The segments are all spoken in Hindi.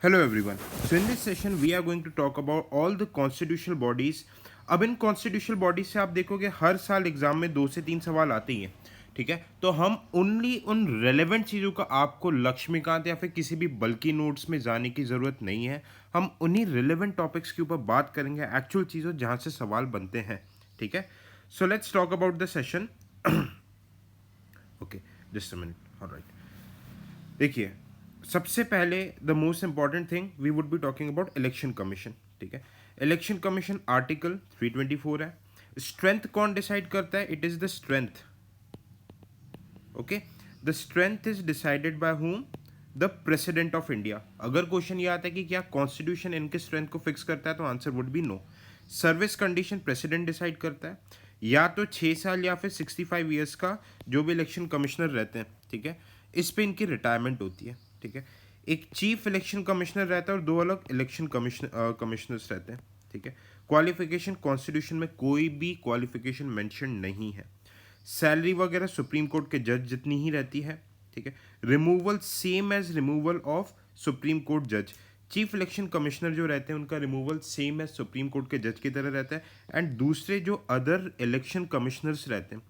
Hello everyone. So in this session we are going to talk about all the constitutional bodies. अब इन कॉन्स्टिट्यूशनल बॉडीज से आप देखोगे हर साल एग्जाम में 2 से 3 सवाल आते ही हैं. ठीक है, तो हम ओनली उन रेलेवेंट चीज़ों का आपको लक्ष्मीकांत या फिर किसी भी बल्कि नोट्स में जाने की ज़रूरत नहीं है. हम उन्हीं रेलेवेंट टॉपिक्स के ऊपर बात करेंगे, एक्चुअल चीज़ों जहाँ से सवाल बनते हैं. ठीक है, so let's talk about the session. Okay, just a minute. Alright, देखिए, सबसे पहले the most important thing we would be talking about election commission. ठीक है, इलेक्शन कमीशन आर्टिकल 324 है. स्ट्रेंथ कौन डिसाइड करता है? It is the strength. Okay, the strength is decided by home? The president of India. अगर क्वेश्चन ये आता है कि क्या कॉन्स्टिट्यूशन इनके स्ट्रेंथ को फिक्स करता है, तो answer would be no. Service condition president decide करता है, या तो 6 साल या फिर 65 ईयर्स का जो भी इलेक्शन कमिश्नर रहते हैं. ठीक है, इस पे इनकी रिटायरमेंट होती है. ठीक है, एक चीफ इलेक्शन कमिश्नर रहता है और 2 अलग इलेक्शन कमिश्नर्स रहते हैं. ठीक है, क्वालिफिकेशन कॉन्स्टिट्यूशन में कोई भी क्वालिफिकेशन मेंशन नहीं है. सैलरी वगैरह सुप्रीम कोर्ट के जज जितनी ही रहती है. ठीक है, removal same as removal of supreme court जज. चीफ इलेक्शन कमिश्नर जो रहते हैं उनका removal same as supreme court के जज की तरह रहता है. एंड दूसरे जो अदर इलेक्शन कमिश्नर्स रहते हैं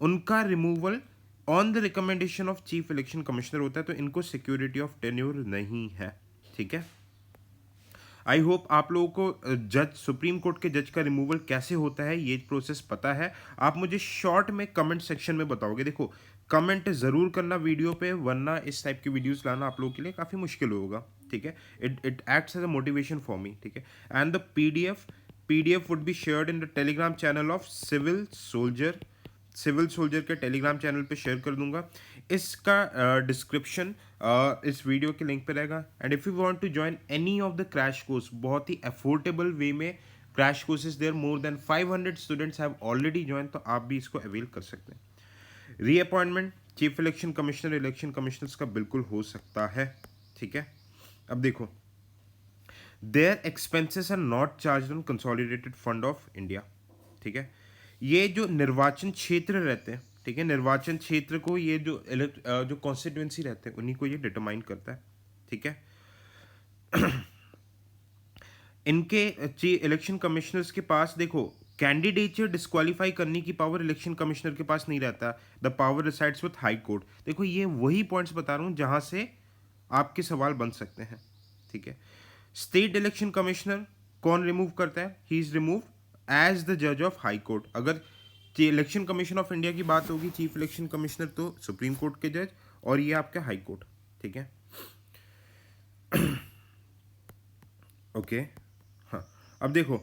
उनका removal on the recommendation of chief election commissioner होता है. तो इनको सिक्योरिटी ऑफ टेन्योर नहीं है. ठीक है, आई होप आप लोगों को जज सुप्रीम कोर्ट के जज का रिमूवल कैसे होता है ये प्रोसेस पता है. आप मुझे शॉर्ट में कमेंट सेक्शन में बताओगे. देखो, कमेंट ज़रूर करना वीडियो पे, वरना इस टाइप की वीडियोस लाना आप लोगों के लिए काफ़ी मुश्किल होगा. ठीक है, it acts as a motivation for me. ठीक है, and the PDF would be shared in the Telegram channel of Civil Soldier के टेलीग्राम चैनल पे शेयर कर दूंगा. इसका डिस्क्रिप्शन इस वीडियो के लिंक पे रहेगा. And if you want to join any of the crash course, बहुत ही अफोर्डेबल वे में crash courses there, more than 500 students have already join, तो आप भी इसको अवेल कर सकते हैं. Reappointment chief election commissioner election commissioners का बिल्कुल हो सकता है. ठीक है, अब देखो, their expenses are not charge on consolidated fund of India. ठीक है, ये जो निर्वाचन क्षेत्र रहते हैं, ठीक है, निर्वाचन क्षेत्र को ये जो कॉन्स्टिट्यूंसी रहते हैं उन्हीं को ये डिटरमाइन करता है. ठीक है, इनके इलेक्शन कमिश्नर्स के पास देखो, कैंडिडेचर डिस्क्वालीफाई करने की पावर इलेक्शन कमिश्नर के पास नहीं रहता. The power resides with high court. देखो, ये वही पॉइंट्स बता रहा हूँ जहां से आपके सवाल बन सकते हैं. ठीक है, स्टेट इलेक्शन कमिश्नर कौन रिमूव करता है? He is remove as the जज ऑफ हाई कोर्ट. अगर इलेक्शन कमीशन ऑफ इंडिया की बात होगी, चीफ इलेक्शन कमिश्नर तो सुप्रीम कोर्ट के जज, और ये आपके हाई कोर्ट. ठीक है, ओके. हाँ, अब देखो,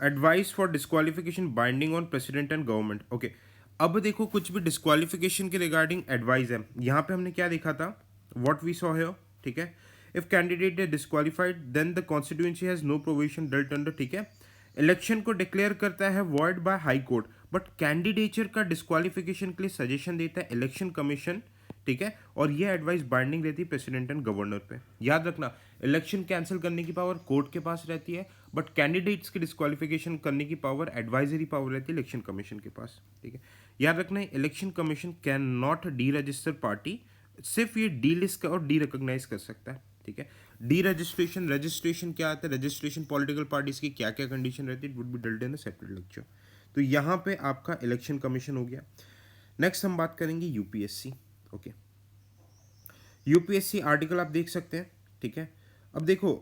advice for disqualification binding on president and government. Okay, अब देखो, कुछ भी डिस्क्वालिफिकेशन के रिगार्डिंग एडवाइस है. यहाँ पे हमने क्या देखा था? What we saw here. ठीक है, if candidate is disqualified then the constituency has no provision dealt under. ठीक है, इलेक्शन को डिक्लेयर करता है void by high court, but candidature का डिस्क्वालिफिकेशन के लिए सजेशन देता है इलेक्शन कमीशन. ठीक है, और ये एडवाइस बाइंडिंग रहती है प्रेसिडेंट एंड गवर्नर पे. याद रखना, इलेक्शन कैंसिल करने की पावर कोर्ट के पास रहती है, बट कैंडिडेट्स की डिस्क्वालिफिकेशन करने की पावर, एडवाइजरी पावर रहती है इलेक्शन कमीशन के पास. ठीक है, याद रखना, election commission can not D register party. सिर्फ ये डी लिस्ट और डी रिकोगनाइज कर सकता है. ठीक है, डी रजिस्ट्रेशन, रजिस्ट्रेशन क्या आता है, रजिस्ट्रेशन पॉलिटिकल पार्टीज की क्या क्या कंडीशन रहती है, it would be dealt in a separate lecture. तो यहाँ पे आपका इलेक्शन कमीशन हो गया. नेक्स्ट हम बात करेंगे यूपीएससी. ओके, यूपीएससी आर्टिकल आप देख सकते हैं. ठीक है, अब देखो,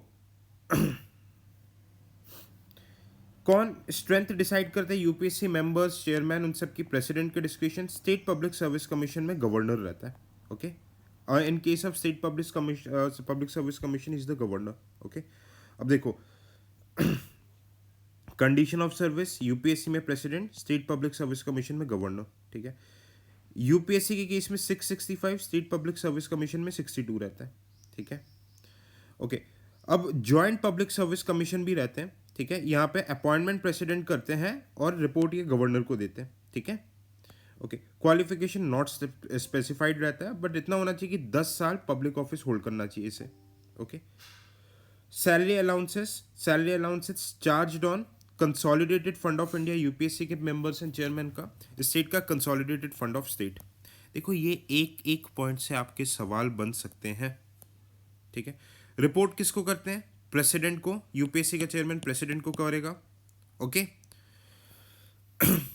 कौन स्ट्रेंथ डिसाइड करता है? यूपीएससी मेंबर्स, चेयरमैन, उन सब की प्रेसिडेंट के description. State public service commission में गवर्नर रहता है. Okay, in case of state public service commission is the governor. Okay, अब देखो, कंडीशन ऑफ सर्विस यूपीएससी में president, state public service commission में गवर्नर. ठीक है, यूपीएससी के केस में 665, स्टेट पब्लिक सर्विस कमीशन में 62 रहता है. ठीक है, ओके. अब जॉइंट पब्लिक सर्विस कमीशन भी रहते हैं. ठीक है, यहाँ पे अपॉइंटमेंट प्रेसिडेंट करते हैं और रिपोर्ट ये गवर्नर को देते हैं. ठीक है, ओके. क्वालिफिकेशन नॉट स्पेसिफाइड रहता है, बट इतना होना चाहिए कि 10 साल पब्लिक ऑफिस होल्ड करना चाहिए इसे. Okay, salary allowances charged on consolidated fund of India. UPSC के मेंबर्स एंड चेयरमैन का, स्टेट का कंसोलिडेटेड फंड ऑफ स्टेट. देखो, ये एक एक पॉइंट से आपके सवाल बन सकते हैं. ठीक है, रिपोर्ट किसको करते हैं? प्रेसिडेंट को। यूपीएससी का चेयरमैन प्रेसिडेंट को करेगा। Okay.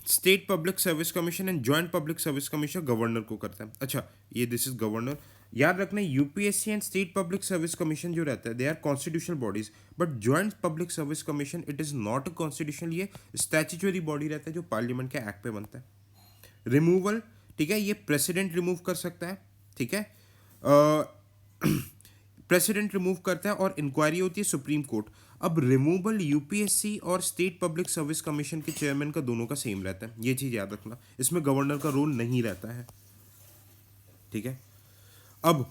State public service commission and joint public service commission governor को करता है। अच्छा, ये दिस इज गवर्नर। याद रखना, UPSC and state public service commission जो रहता है they are constitutional bodies, but joint public service commission it is not a constitutional, ये स्टैच्यूटरी बॉडी रहता है जो पार्लियामेंट के एक्ट पे बनता है। रिमूवल, ठीक है, ये प्रेसिडेंट रिमूव कर सकता है, ठीक है, प्रेसिडेंट रिमूव करता है और इंक्वायरी होती है सुप्रीम कोर्ट। अब रिमूवल यूपीएससी और स्टेट पब्लिक सर्विस कमीशन के चेयरमैन का दोनों का सेम रहता है, ये चीज़ याद रखना, इसमें गवर्नर का रोल नहीं रहता है, ठीक है। अब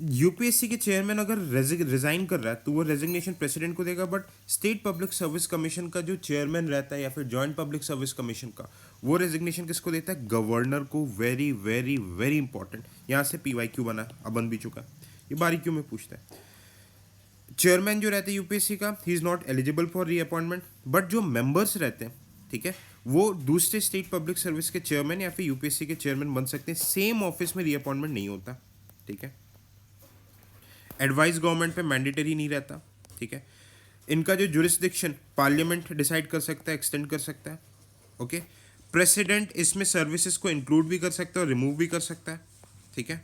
यूपीएससी के चेयरमैन अगर रिजाइन कर रहा है तो वो रेजिग्नेशन प्रेसिडेंट को देगा, but state public service commission का जो चेयरमैन रहता है या फिर जॉइंट पब्लिक सर्विस कमीशन का, वो रेजिग्नेशन किसको देता है? गवर्नर को। वेरी वेरी वेरी इंपॉर्टेंट, यहाँ से पीवाईक्यू बना, अब बन भी चुका है, ये बारीकियों में पूछता है। चेयरमैन जो रहते हैं यूपीएससी का, he is not eligible for reappointment, but जो मेंबर्स रहते हैं, ठीक है, वो दूसरे स्टेट पब्लिक सर्विस के चेयरमैन या फिर यूपीएससी के चेयरमैन बन सकते हैं, सेम ऑफिस में रीअपॉइंटमेंट नहीं होता, ठीक है। एडवाइस गवर्नमेंट पे मैंडेटरी नहीं रहता, ठीक है। इनका जो जुरिस्डिक्शन पार्लियामेंट डिसाइड कर सकता है, एक्सटेंड कर सकता है, ओके। प्रेसिडेंट इसमें सर्विसेज को इंक्लूड भी कर सकता है और रिमूव भी कर सकता है, ठीक है।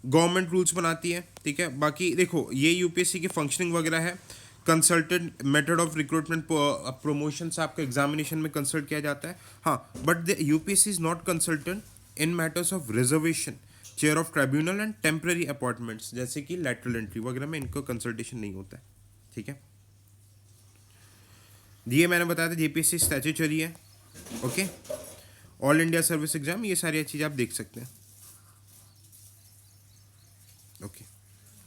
गवर्नमेंट रूल्स बनाती है, ठीक है। बाकी देखो, ये यूपीएससी की फंक्शनिंग वगैरह है। Consultant method of recruitment promotion आपका एग्जामिनेशन में कंसल्ट किया जाता है, हाँ, but the UPSC is not consultant in matters of reservation, chair of tribunal and temporary appointments, जैसे कि लैटरल एंट्री वगैरह में इनको कंसल्टेशन नहीं होता है, ठीक है। ये मैंने बताया था जेपीएससी स्टैट्यूटरी है, okay. All India service exam, ये सारी चीज़ आप देख सकते हैं, ओके।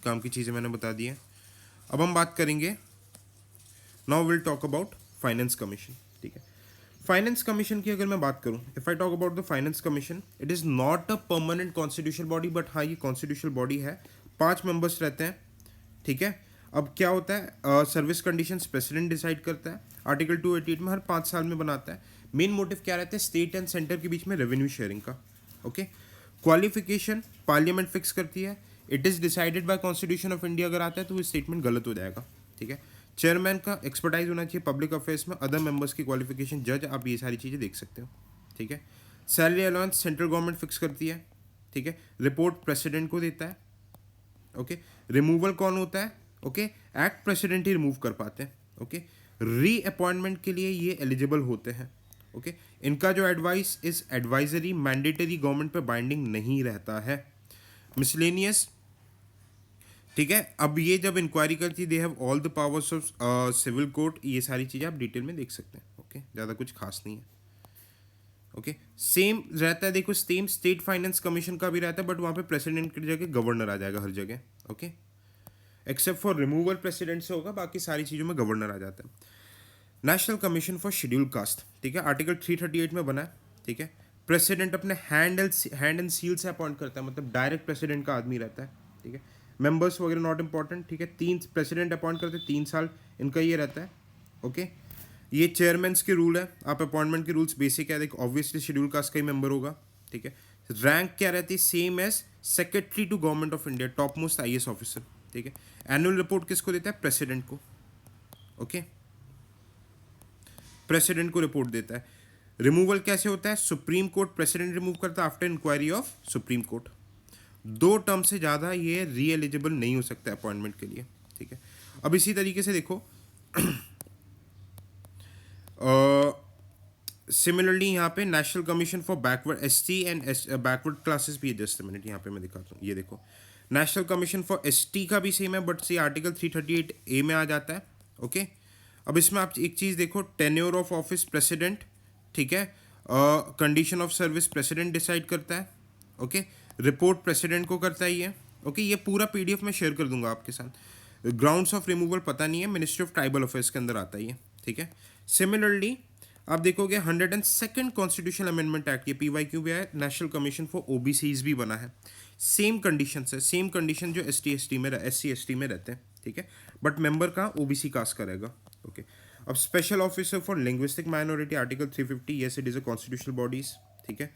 काम की चीज़ें मैंने बता दी हैं। अब हम बात करेंगे, now will talk about finance commission, ठीक है। फाइनेंस कमीशन की अगर मैं बात करूं, if I talk about the finance commission, it is not a permanent constitutional body, but हाँ ये कॉन्स्टिट्यूशनल बॉडी है, 5 मेंबर्स रहते हैं, ठीक है। अब क्या होता है, सर्विस कंडीशंस प्रेसिडेंट डिसाइड करता है, आर्टिकल 288 में हर 5 साल में बनाता है। मेन मोटिव क्या रहता है? स्टेट एंड सेंटर के बीच में रेवेन्यू शेयरिंग का, ओके। क्वालिफिकेशन पार्लियामेंट फिक्स करती है, it is decided by constitution of India, अगर आता है तो वो स्टेटमेंट गलत हो जाएगा, ठीक है। चेयरमैन का एक्सपर्टाइज होना चाहिए पब्लिक अफेयर्स में, अदर मेंबर्स की क्वालिफिकेशन, जज, आप ये सारी चीज़ें देख सकते हो, ठीक है। Salary allowance central government fix करती है, ठीक है। रिपोर्ट प्रेसिडेंट को देता है, ओके। रिमूवल कौन होता है? ओके, एक्ट प्रेसिडेंट ही रिमूव कर पाते हैं, ओके। री अपॉइंटमेंट के लिए ये एलिजिबल होते हैं, ओके। इनका जो advice is advisory, mandatory, government पे बाइंडिंग नहीं रहता है। मिसलेनियस, ठीक है। अब ये जब इंक्वायरी करती है, they have all the powers of civil court, ये सारी चीज़ें आप डिटेल में देख सकते हैं, ओके। ज़्यादा कुछ खास नहीं है, ओके। सेम रहता है, देखो सेम स्टेट फाइनेंस कमीशन का भी रहता है, बट वहाँ पे प्रेसिडेंट की जगह गवर्नर आ जाएगा हर जगह, okay. Except for removal president से होगा, बाकी सारी चीज़ों में गवर्नर आ जाता है। National commission for schedule caste, ठीक है, आर्टिकल 338 में बना है, ठीक है। प्रेसिडेंट अपने हैंड एंड सील से अपॉइंट करता है, मतलब डायरेक्ट प्रेसिडेंट का आदमी रहता है, ठीक है। मेंबर्स वगैरह नॉट इंपॉर्टेंट, ठीक है। 3 प्रेसिडेंट अपॉइंट करते हैं, 3 साल इनका ये रहता है, ओके। ये चेयरमैन्स के रूल है, आप अपॉइंटमेंट के रूल्स बेसिक है, देखो ऑब्वियसली शेड्यूल कास्ट का ही मेंबर होगा, ठीक है। रैंक क्या रहती है? Same as secretary to government of India, top most IAS officer, ठीक है। एनुअल रिपोर्ट किसको देता है? प्रेसिडेंट को, ओके। प्रेसिडेंट को रिपोर्ट देता है। रिमूवल कैसे होता है? सुप्रीम कोर्ट प्रेसिडेंट रिमूव करता है after inquiry of supreme court. 2 term से ज़्यादा ये री एलिजिबल नहीं हो सकता अपॉइंटमेंट के लिए, ठीक है। अब इसी तरीके से देखो, सिमिलरली यहाँ पे national commission for backward ST and backward classes भी है, जस्ट मिनट यहाँ पे मैं दिखाता हूँ, ये देखो नेशनल कमीशन फॉर एसटी का भी सेम है, बट से आर्टिकल 338A में आ जाता है, ओके। अब इसमें आप एक चीज़ देखो, टेन्योर ऑफ ऑफिस प्रेसिडेंट, ठीक है। Condition of service president decide करता है, ओके। रिपोर्ट प्रेसिडेंट को करता है ये, ओके। ये पूरा PDF मैं शेयर कर दूंगा आपके साथ। ग्राउंड्स ऑफ रिमूवल पता नहीं है, मिनिस्ट्री ऑफ ट्राइबल अफेयर्स के अंदर आता है ये, ठीक है। सिमिलरली आप देखोगे 102nd कॉन्स्टिट्यूशनल अमेंडमेंट एक्ट, ये PYQ भी है, नेशनल कमीशन फॉर OBCs भी बना है। सेम कंडीशन है, सेम कंडीशन जो SC ST में रहते हैं, ठीक है। बट मेंबर का OBC कास्ट करेगा, ओके। अब special officer for linguistic minority, article 350, yes it is a constitutional bodies, ठीक है।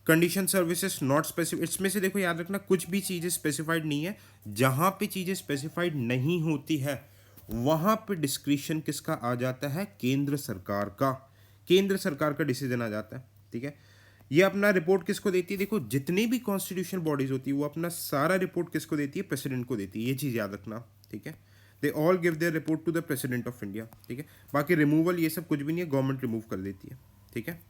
कंडीशन सर्विसेज नॉट स्पेसिफाइड, इसमें से देखो याद रखना कुछ भी चीज़ें स्पेसिफाइड नहीं है, जहाँ पे चीज़ें स्पेसिफाइड नहीं होती है वहाँ पे डिस्क्रिशन किसका आ जाता है, केंद्र सरकार का, केंद्र सरकार का डिसीजन आ जाता है, ठीक है। ये अपना रिपोर्ट किसको देती है, देखो जितनी भी कॉन्स्टिट्यूशनल बॉडीज होती है वो अपना सारा रिपोर्ट किसको देती है, प्रेसिडेंट को देती है, ये चीज़ याद रखना, ठीक है। They all give their report to the president of India, ठीक है। बाकी रिमूवल ये सब कुछ भी नहीं है, गवर्नमेंट रिमूव कर देती है, ठीक है।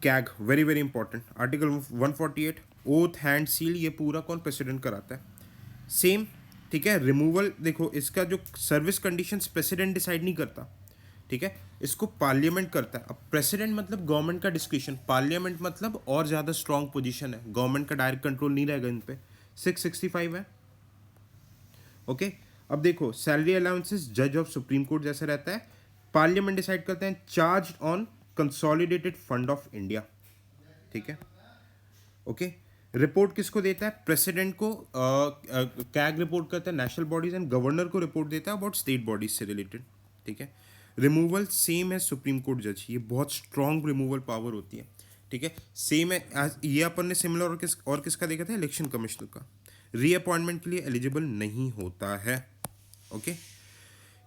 CAG very very important, article 148 oath hand seal, ये पूरा कौन, प्रेसिडेंट कराता है, सेम, ठीक है। रिमूवल देखो इसका जो सर्विस कंडीशंस प्रेसिडेंट डिसाइड नहीं करता, ठीक है, इसको पार्लियामेंट करता है। अब प्रेसिडेंट मतलब गवर्नमेंट का डिस्क्रिशन, पार्लियामेंट मतलब और ज़्यादा स्ट्रॉन्ग पोजीशन है, गवर्नमेंट का डायरेक्ट कंट्रोल नहीं रहेगा इन पे, 665 है, ओके। अब देखो सैलरी अलाउंसेस जज ऑफ सुप्रीम कोर्ट जैसा रहता है, पार्लियामेंट डिसाइड करते हैं, charge on consolidated fund of India, ठीक है, ओके। रिपोर्ट किसको देता है, प्रेसिडेंट को, कैग रिपोर्ट करता है नेशनल बॉडीज एंड गवर्नर को रिपोर्ट देता है अबाउट स्टेट बॉडीज से रिलेटेड, ठीक है। रिमूवल सेम है सुप्रीम कोर्ट जज, ये बहुत स्ट्रॉन्ग रिमूवल पावर होती है, ठीक है, सेम है ये अपन ने सिमिलर और किसका देखा था, इलेक्शन कमिश्नर का, रीअपॉइंटमेंट के लिए एलिजिबल नहीं होता है, ओके।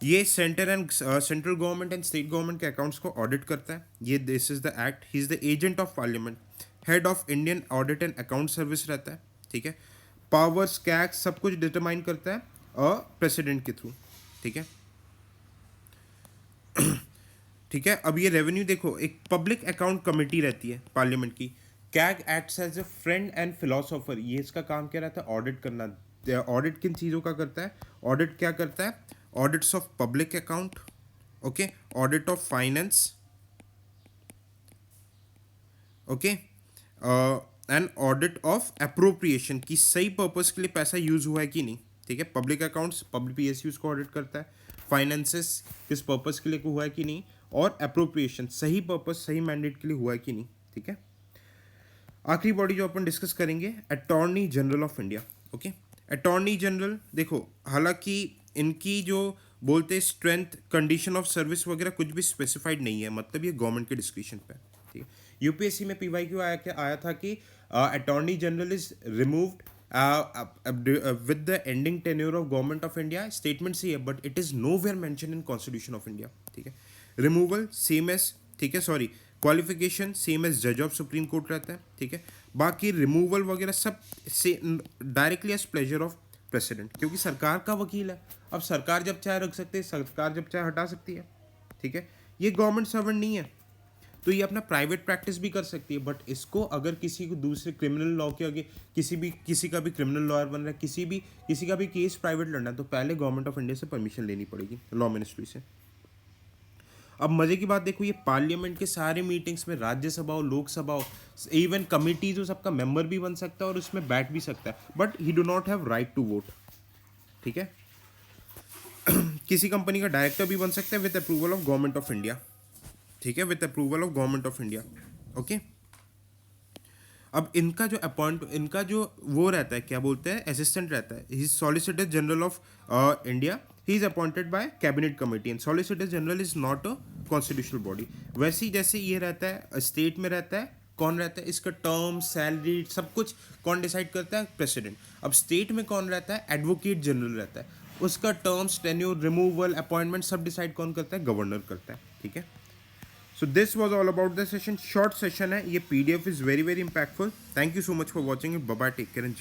ये central government and state government के अकाउंट्स को ऑडिट करता है, ये this is the act, he is the agent of parliament, head of Indian audit and account service रहता है, ठीक है। पावर्स कैग सब कुछ डिटरमाइन करता है प्रेसिडेंट के थ्रू, ठीक है, ठीक है। अब ये रेवेन्यू देखो, एक पब्लिक अकाउंट कमेटी रहती है पार्लियामेंट की, CAG acts as a friend and philosopher, ये इसका काम क्या रहता है, ऑडिट करना। ऑडिट किन चीज़ों का करता है, ऑडिट क्या करता है, audits of public account, okay, audit of finance, okay, and audit of appropriation, की सही पर्पस के लिए पैसा यूज हुआ है कि नहीं, ठीक है। पब्लिक अकाउंट्स पब्लिक पीएसयूज को ऑडिट करता है, फाइनेंसेस किस पर्पस के लिए हुआ है कि नहीं, और अप्रोप्रिएशन सही पर्पस सही मैंडेट के लिए हुआ है कि नहीं, ठीक है। आखिरी बॉडी जो अपन डिस्कस करेंगे, attorney general of India, okay. Attorney general देखो, हालांकि इनकी जो बोलते स्ट्रेंथ कंडीशन ऑफ सर्विस वगैरह कुछ भी स्पेसिफाइड नहीं है, मतलब ये गवर्नमेंट के डिस्क्रिशन पे, ठीक है। यूपीएससी में पीवाईक्यू आया था कि attorney general is removed with the ending tenure of government of India, statement सी है but it is nowhere mention in constitution of India, ठीक है। रिमूवल सेम एज, ठीक है, सॉरी, क्वालिफिकेशन सेम एज जज ऑफ सुप्रीम कोर्ट रहता है, ठीक है। बाकी रिमूवल वगैरह सब से directly as pleasure of president, क्योंकि सरकार का वकील है, अब सरकार जब चाहे रख सकते है, सरकार जब चाहे हटा सकती है, ठीक है। ये गवर्नमेंट सर्वेंट नहीं है, तो ये अपना प्राइवेट प्रैक्टिस भी कर सकती है, बट इसको अगर किसी को दूसरे क्रिमिनल लॉ के आगे किसी का भी क्रिमिनल लॉयर बन रहा है, किसी का भी केस प्राइवेट लड़ना है, तो पहले गवर्नमेंट ऑफ इंडिया से परमिशन लेनी पड़ेगी, लॉ मिनिस्ट्री से। अब मजे की बात देखो, ये पार्लियामेंट के सारे मीटिंग्स में राज्यसभा हो, लोकसभा हो, इवन कमिटीज हो, सबका मेंबर भी बन सकता है और उसमें बैठ भी सकता है, but he do not have right to vote, ठीक है। किसी कंपनी का डायरेक्टर भी बन सकता है with approval of government of India, ठीक है, with approval of government of India, okay. अब इनका जो वो रहता है, क्या बोलते हैं, असिस्टेंट रहता है, he is solicitor general of India, he is appointed by cabinet committee and solicitor general is not a constitutional body. वैसे ही जैसे ये रहता है स्टेट में रहता है, कौन रहता है, इसका टर्म सैलरी सब कुछ कौन डिसाइड करता है, प्रेसिडेंट। अब स्टेट में कौन रहता है, एडवोकेट जनरल रहता है, उसका टर्म्स टेन्योर रिमूवल अपॉइंटमेंट सब डिसाइड कौन करता है, गवर्नर करता है, ठीक है। So this was all about the session. Short session है ये, PDF is very very impactful. Thank you so much for watching it. Bye bye. Take care and